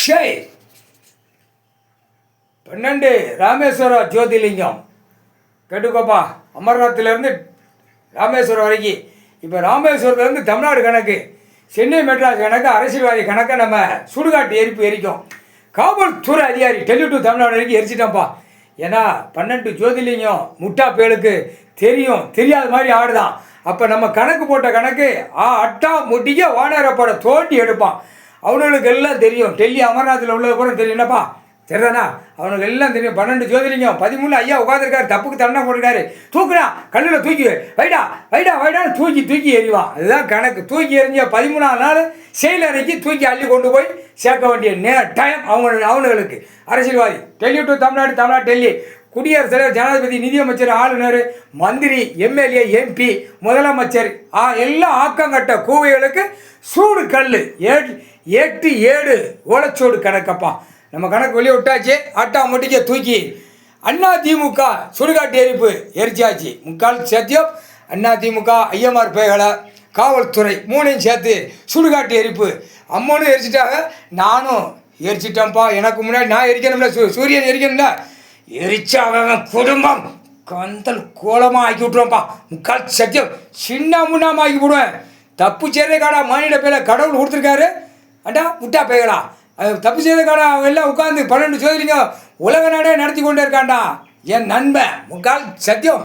சரி 12 ராமேஸ்வர ஜோதிலிங்கம் கேட்டுக்கோப்பா. அமர்நாத்திலேருந்து ராமேஸ்வரம் வரைக்கும். இப்போ ராமேஸ்வரத்துலேருந்து தமிழ்நாடு கணக்கு, சென்னை மெட்ராஸ் கணக்கு, அரசியல்வாதி கணக்கை நம்ம சுடுகாட்டு எரிப்பு எரிக்கும். காவல்துறை அதிகாரி டெல்லி டு தமிழ்நாடு வரைக்கும் எரிச்சிட்டோம்ப்பா. ஏன்னா 12 ஜோதிலிங்கம் முட்டா பேளுக்கு தெரியும், தெரியாத மாதிரி ஆடுதான். அப்போ நம்ம கணக்கு போட்ட கணக்கு அட்டா முட்டிக்க வானரப்பட தோண்டி எடுப்பான். அவனுங்களுக்கு எல்லாம் தெரியும். டெல்லி அமர்நாத்தில் உள்ளது கூட தெரியும். என்னப்பா சரிதானா? அவனுக்கு எல்லாம் தெரியும். 12 ஜோதிலிங்கம் 13 ஐயா உட்காந்துருக்காரு, தப்புக்கு தண்டனை போட்டுருக்காரு. தூக்குனா கல்லில் தூக்கி வைடா வைடா வைடான்னு தூக்கி எறிவான். அதுதான் கணக்கு. தூக்கி எறிஞ்ச 13ஆம் நாள் செயலறைக்கு தூக்கி அள்ளி கொண்டு போய் சேர்க்க வேண்டிய டைம் அவனுங்களுக்கு. அரசியல்வாதி டெல்லி டு தமிழ்நாடு, தமிழ்நாடு டெல்லி, குடியரசுத் தலைவர், ஜனாதிபதி, நிதியமைச்சர், ஆளுநர், மந்திரி, எம்எல்ஏ, எம்பி, முதலமைச்சர் எல்லாம் ஆக்கங்கட்ட கூவைகளுக்கு சூடு கல் 8 ஓலைச்சோடு கணக்கப்பா. நம்ம கணக்கு வெளியே விட்டாச்சு. அட்டா முட்டிக்க தூக்கி அதிமுக சுடுகாட்டு எரிப்பு எரிச்சாச்சு. முக்கால் சத்தியம் அதிமுக, ஐஎம்ஆர் பேகலை, காவல்துறை 3ஐயும் சேர்த்து சுடுகாட்டு எரிப்பு. அம்மனும் எரிச்சிட்டாங்க, நானும் எரிச்சிட்டேன்ப்பா. எனக்கு முன்னாடி நான் எரிக்கணும்ல, சூரியன் எரிக்கணும்ல. எரிச்சாங்க குடும்பம் கந்தல் கோலமாக ஆக்கி விட்ருவோம்ப்பா. முக்கால் சத்தியம் சின்ன முன்னாமல் ஆக்கி விடுவேன். தப்பு செய்கிறதுக்காடா மாநில பேரை கடவுள் கொடுத்துருக்காரு. அண்டா முட்டா பேகலா தப்பு செய்தக்காடா. அவங்க எல்லாம் உட்காந்து 12 ஜோதிலிங்கம் உலக நாடே நடத்தி கொண்டே இருக்காண்டா என் நண்பன். முக்கால் சத்தியம்.